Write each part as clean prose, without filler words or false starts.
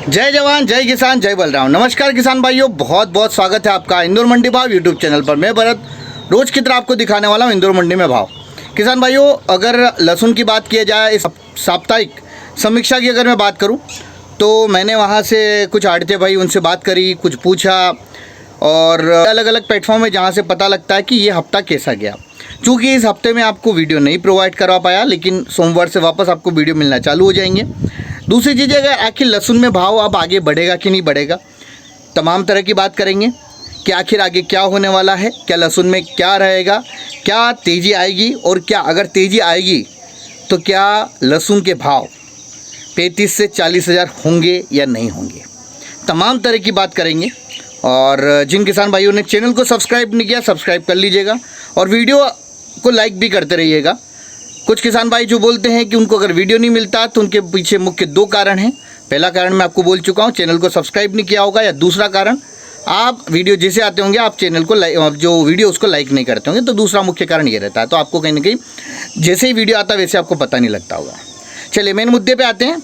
जय जवान जय किसान जय बलराम। नमस्कार किसान भाइयों, बहुत बहुत स्वागत है आपका इंदौर मंडी भाव यूट्यूब चैनल पर। मैं भरत रोज़ की तरह आपको दिखाने वाला हूं इंदौर मंडी में भाव। किसान भाइयों, अगर लहसुन की बात किया जाए, इस साप्ताहिक समीक्षा की अगर मैं बात करूं तो मैंने वहां से कुछ आड़ते भाई उनसे बात करी, कुछ पूछा और अलग अलग प्लेटफॉर्म में जहाँ से पता लगता है कि ये हफ्ता कैसा गया। चूँकि इस हफ्ते में आपको वीडियो नहीं प्रोवाइड करवा पाया, लेकिन सोमवार से वापस आपको वीडियो मिलना चालू हो जाएंगे। दूसरी चीज़, अगर आखिर लहसुन में भाव अब आगे बढ़ेगा कि नहीं बढ़ेगा, तमाम तरह की बात करेंगे कि आखिर आगे क्या होने वाला है, क्या लहसुन में क्या रहेगा, क्या तेज़ी आएगी और क्या अगर तेज़ी आएगी तो क्या लहसुन के भाव 35 से 40 हज़ार होंगे या नहीं होंगे, तमाम तरह की बात करेंगे। और जिन किसान भाइयों ने चैनल को सब्सक्राइब नहीं किया, सब्सक्राइब कर लीजिएगा और वीडियो को लाइक भी करते रहिएगा। कुछ किसान भाई जो बोलते हैं कि उनको अगर वीडियो नहीं मिलता तो उनके पीछे मुख्य दो कारण हैं। पहला कारण मैं आपको बोल चुका हूं, चैनल को सब्सक्राइब नहीं किया होगा, या दूसरा कारण आप वीडियो जैसे आते होंगे आप चैनल को जो वीडियो उसको लाइक नहीं करते होंगे। तो दूसरा मुख्य कारण ये रहता है, तो आपको कहीं ना कहीं जैसे ही वीडियो आता वैसे आपको पता नहीं लगता होगा। चलिए मेन मुद्दे पर आते हैं।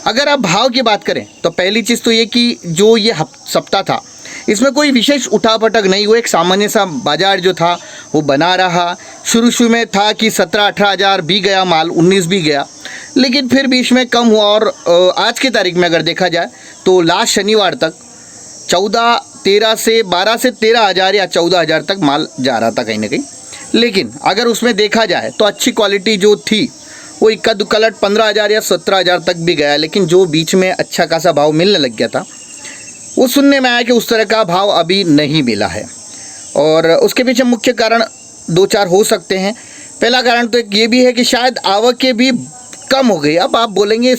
अगर आप भाव की बात करें तो पहली चीज़ तो ये कि जो ये सप्ताह था इसमें कोई विशेष उठापटक नहीं हुआ। एक सामान्य सा बाजार जो था वो बना रहा। शुरू में था कि 17-18 हज़ार भी गया माल, 19 भी गया, लेकिन फिर बीच में कम हुआ। और आज की तारीख में अगर देखा जाए तो लास्ट शनिवार तक 12 से 13 हज़ार या 14 हज़ार तक माल जा रहा था कहीं ना कहीं। लेकिन अगर उसमें देखा जाए तो अच्छी क्वालिटी जो थी वो इक्का दुक्का लट 15 हज़ार या 17 हज़ार तक भी गया। लेकिन जो बीच में अच्छा खासा भाव मिलने लग गया था वो सुनने में आया कि उस तरह का भाव अभी नहीं मिला है। और उसके पीछे मुख्य कारण 2-4 हो सकते हैं। पहला कारण तो एक ये भी है कि शायद आवकें भी कम हो गई। अब आप बोलेंगे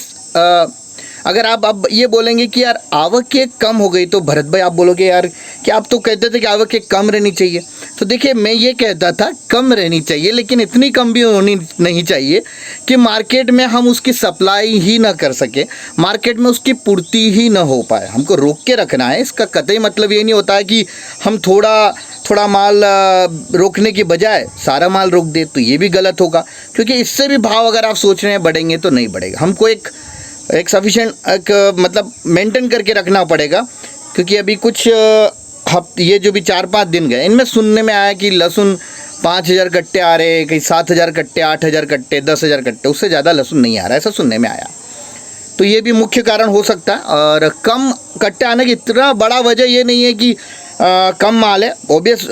अगर आप अब ये बोलेंगे कि यार आवकें कम हो गई, तो भरत भाई आप बोलोगे यार कि आप तो कहते थे कि आवकें कम रहनी चाहिए। तो देखिए, मैं ये कहता था कम रहनी चाहिए, लेकिन इतनी कम भी होनी नहीं चाहिए कि मार्केट में हम उसकी सप्लाई ही ना कर सके, मार्केट में उसकी पूर्ति ही ना हो पाए। हमको रोक के रखना है। इसका कतई मतलब ये नहीं होता है कि हम थोड़ा माल रोकने की बजाय सारा माल रोक दे, तो ये भी गलत होगा। क्योंकि इससे भी भाव अगर आप सोच रहे हैं बढ़ेंगे तो नहीं बढ़ेगा। हमको एक सफिशेंट मतलब मेंटेन करके रखना पड़ेगा। क्योंकि अभी कुछ ये जो भी 4-5 दिन गए, इनमें सुनने में आया कि लहसुन 5,000 कट्टे आ रहे, कहीं 7,000 कट्टे, 8,000 कट्टे, 10,000 कट्टे, उससे ज़्यादा लहसुन नहीं आ रहा है, ऐसा सुनने में आया। तो ये भी मुख्य कारण हो सकता है। और कम कट्टे आने की इतना बड़ा वजह ये नहीं है कि कम माल है। ऑब्वियस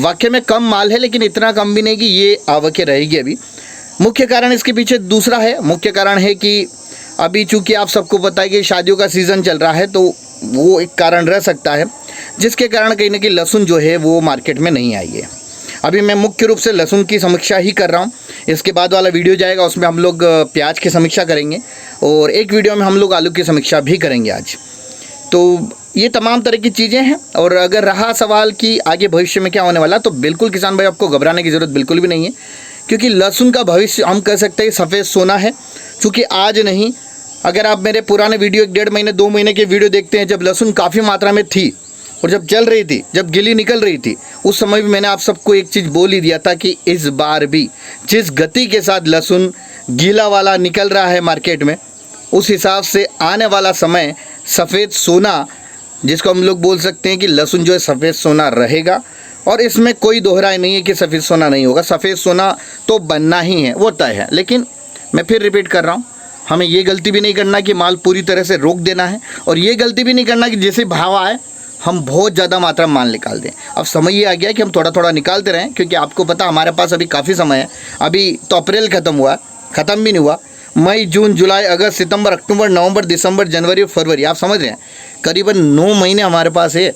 वाकई में कम माल है, लेकिन इतना कम भी नहीं कि ये आवकें रहेगी अभी। मुख्य कारण इसके पीछे दूसरा है। मुख्य कारण है कि अभी चूँकि आप सबको पता है कि शादियों का सीज़न चल रहा है, तो वो एक कारण रह सकता है जिसके कारण कहीं ना कहीं लहसुन जो है वो मार्केट में नहीं आई है। अभी मैं मुख्य रूप से लहसुन की समीक्षा ही कर रहा हूँ। इसके बाद वाला वीडियो जाएगा, उसमें हम लोग प्याज की समीक्षा करेंगे और एक वीडियो में हम लोग आलू की समीक्षा भी करेंगे आज। तो ये तमाम तरह की चीज़ें हैं। और अगर रहा सवाल कि आगे भविष्य में क्या होने वाला, तो बिल्कुल किसान भाई आपको घबराने की ज़रूरत बिल्कुल भी नहीं है। क्योंकि लहसुन का भविष्य हम कह सकते हैं सफ़ेद सोना है। चूँकि आज नहीं, अगर आप मेरे पुराने वीडियो 1.5 महीने 2 महीने के वीडियो देखते हैं, जब लहसुन काफ़ी मात्रा में थी और जब चल रही थी, जब गिली निकल रही थी, उस समय भी मैंने आप सबको एक चीज़ बोल ही दिया था कि इस बार भी जिस गति के साथ लहसुन गीला वाला निकल रहा है मार्केट में, उस हिसाब से आने वाला समय सफ़ेद सोना, जिसको हम लोग बोल सकते हैं कि लहसुन जो है सफ़ेद सोना रहेगा। और इसमें कोई दोहराई नहीं है कि सफ़ेद सोना नहीं होगा। सफ़ेद सोना तो बनना ही है, वो तय है। लेकिन मैं फिर रिपीट कर रहा हूँ, हमें ये गलती भी नहीं करना कि माल पूरी तरह से रोक देना है, और ये गलती भी नहीं करना कि जैसे भाव आए हम बहुत ज़्यादा मात्रा में माल निकाल दें। अब समय ये आ गया कि हम थोड़ा थोड़ा निकालते रहें, क्योंकि आपको पता हमारे पास अभी काफ़ी समय है। अभी तो अप्रैल ख़त्म हुआ, ख़त्म भी नहीं हुआ। मई, जून, जुलाई, अगस्त, सितंबर, अक्टूबर, नवंबर, दिसंबर, जनवरी और फरवरी, आप समझ रहे हैं, करीबन 9 महीने हमारे पास है।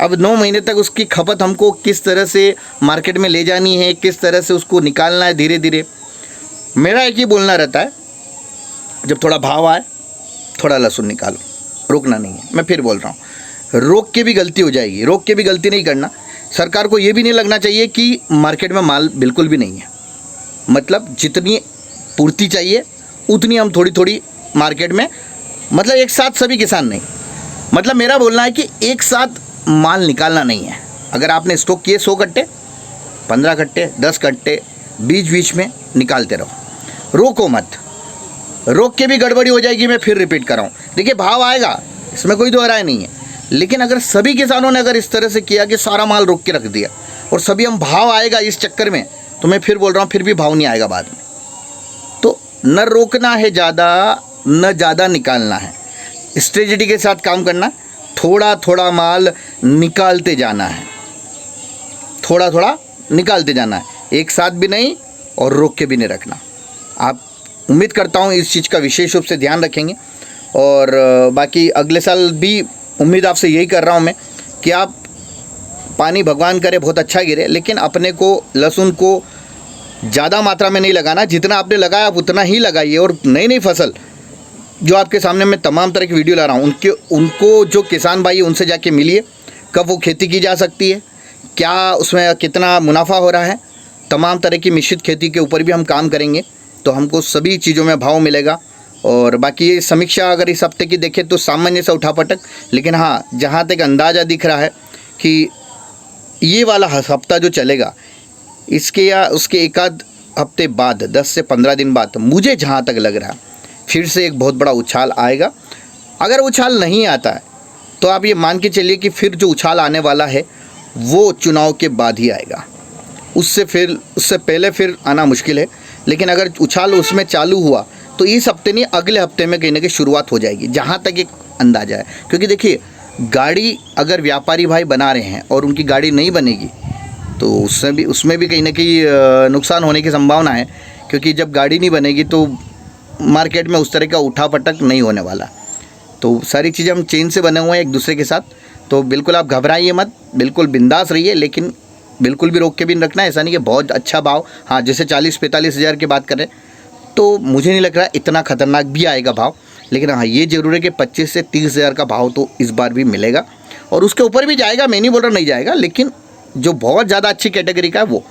अब 9 महीने तक उसकी खपत हमको किस तरह से मार्केट में ले जानी है, किस तरह से उसको निकालना है धीरे धीरे। मेरा एक ही बोलना रहता है, जब थोड़ा भाव आए थोड़ा लहसुन निकालो, रोकना नहीं है। मैं फिर बोल रहा हूँ, रोक के भी गलती हो जाएगी, रोक के भी गलती नहीं करना। सरकार को ये भी नहीं लगना चाहिए कि मार्केट में माल बिल्कुल भी नहीं है। मतलब जितनी पूर्ति चाहिए उतनी हम थोड़ी थोड़ी मार्केट में, मतलब एक साथ सभी किसान नहीं, मतलब मेरा बोलना है कि एक साथ माल निकालना नहीं है। अगर आपने स्टॉक किए 100 कट्टे, 15 कट्टे, 10 कट्टे, बीच बीच में निकालते रहो, रोको मत। रोक के भी गड़बड़ी हो जाएगी। मैं फिर रिपीट कर रहा हूँ, देखिए भाव आएगा, इसमें कोई दो राय नहीं है, लेकिन अगर सभी किसानों ने अगर इस तरह से किया कि सारा माल रोक के रख दिया और सभी हम भाव आएगा इस चक्कर में, तो मैं फिर बोल रहा हूँ फिर भी भाव नहीं आएगा बाद में। तो न रोकना है ज़्यादा, न ज़्यादा निकालना है, स्ट्रेटजी के साथ काम करना, थोड़ा थोड़ा माल निकालते जाना है, थोड़ा थोड़ा निकालते जाना है, एक साथ भी नहीं और रोक के भी नहीं रखना। आप उम्मीद करता हूँ इस चीज़ का विशेष रूप से ध्यान रखेंगे। और बाकी अगले साल भी उम्मीद आपसे यही कर रहा हूँ मैं कि आप पानी भगवान करे बहुत अच्छा गिरे, लेकिन अपने को लहसुन को ज़्यादा मात्रा में नहीं लगाना, जितना आपने लगाया आप उतना ही लगाइए। और नई नई फसल जो आपके सामने मैं तमाम तरह की वीडियो ला रहा हूँ, उनको जो किसान भाई उनसे जाके मिलिए, कब वो खेती की जा सकती है, क्या उसमें कितना मुनाफा हो रहा है, तमाम तरह की मिश्रित खेती के ऊपर भी हम काम करेंगे, तो हमको सभी चीज़ों में भाव मिलेगा। और बाकी ये समीक्षा अगर इस हफ्ते की देखें तो सामान्य सा उठापटक, लेकिन हाँ जहाँ तक अंदाज़ा दिख रहा है कि ये वाला हफ्ता जो चलेगा इसके या उसके एक आध हफ्ते बाद 10 से 15 दिन बाद मुझे जहाँ तक लग रहा है फिर से एक बहुत बड़ा उछाल आएगा। अगर उछाल नहीं आता है तो आप ये मान के चलिए कि फिर जो उछाल आने वाला है वो चुनाव के बाद ही आएगा, उससे पहले फिर आना मुश्किल है। लेकिन अगर उछाल उसमें चालू हुआ तो इस हफ्ते नहीं अगले हफ्ते में कहीं ना कहीं शुरुआत हो जाएगी, जहाँ तक एक अंदाज़ा है। क्योंकि देखिए गाड़ी अगर व्यापारी भाई बना रहे हैं और उनकी गाड़ी नहीं बनेगी तो उसमें भी कहीं ना कहीं नुकसान होने की संभावना है, क्योंकि जब गाड़ी नहीं बनेगी तो मार्केट में उस तरह का उठापटक नहीं होने वाला। तो सारी चीज़ें हम चेन से बने हुए हैं एक दूसरे के साथ, तो बिल्कुल आप घबराइए मत, बिल्कुल बिंदास रहिए, लेकिन बिल्कुल भी रोक के भी नहीं रखना है। ऐसा नहीं कि बहुत अच्छा भाव, हाँ जैसे 40-45 हज़ार की बात करें तो मुझे नहीं लग रहा इतना खतरनाक भी आएगा भाव, लेकिन हाँ ये ज़रूर है कि 25 से 30 हज़ार का भाव तो इस बार भी मिलेगा और उसके ऊपर भी जाएगा। मैं नहीं बोल रहा नहीं जाएगा, लेकिन जो बहुत ज़्यादा अच्छी कैटेगरी का है वो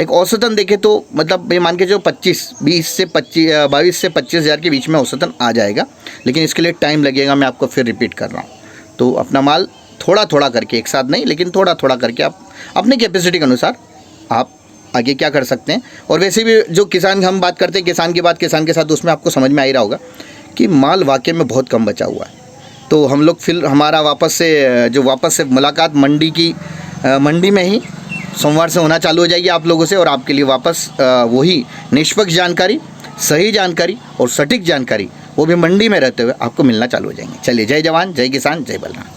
एक औसतन देखें तो मतलब ये मान के जो 22 से 25 हज़ार के बीच में औसतन आ जाएगा, लेकिन इसके लिए टाइम लगेगा। मैं आपको फिर रिपीट कर रहा हूँ, तो अपना माल थोड़ा थोड़ा करके, एक साथ नहीं लेकिन थोड़ा थोड़ा करके आप अपनी कैपेसिटी के अनुसार आप आगे क्या कर सकते हैं। और वैसे भी जो किसान हम बात करते हैं किसान की बात किसान के साथ, उसमें आपको समझ में आ ही रहा होगा कि माल वाकई में बहुत कम बचा हुआ है। तो हम लोग फिर हमारा वापस से मुलाकात मंडी में ही सोमवार से होना चालू हो जाएगी आप लोगों से, और आपके लिए वापस वही निष्पक्ष जानकारी, सही जानकारी और सटीक जानकारी वो भी मंडी में रहते हुए आपको मिलना चालू हो जाएंगे। चलिए, जय जवान जय किसान जय बलराम।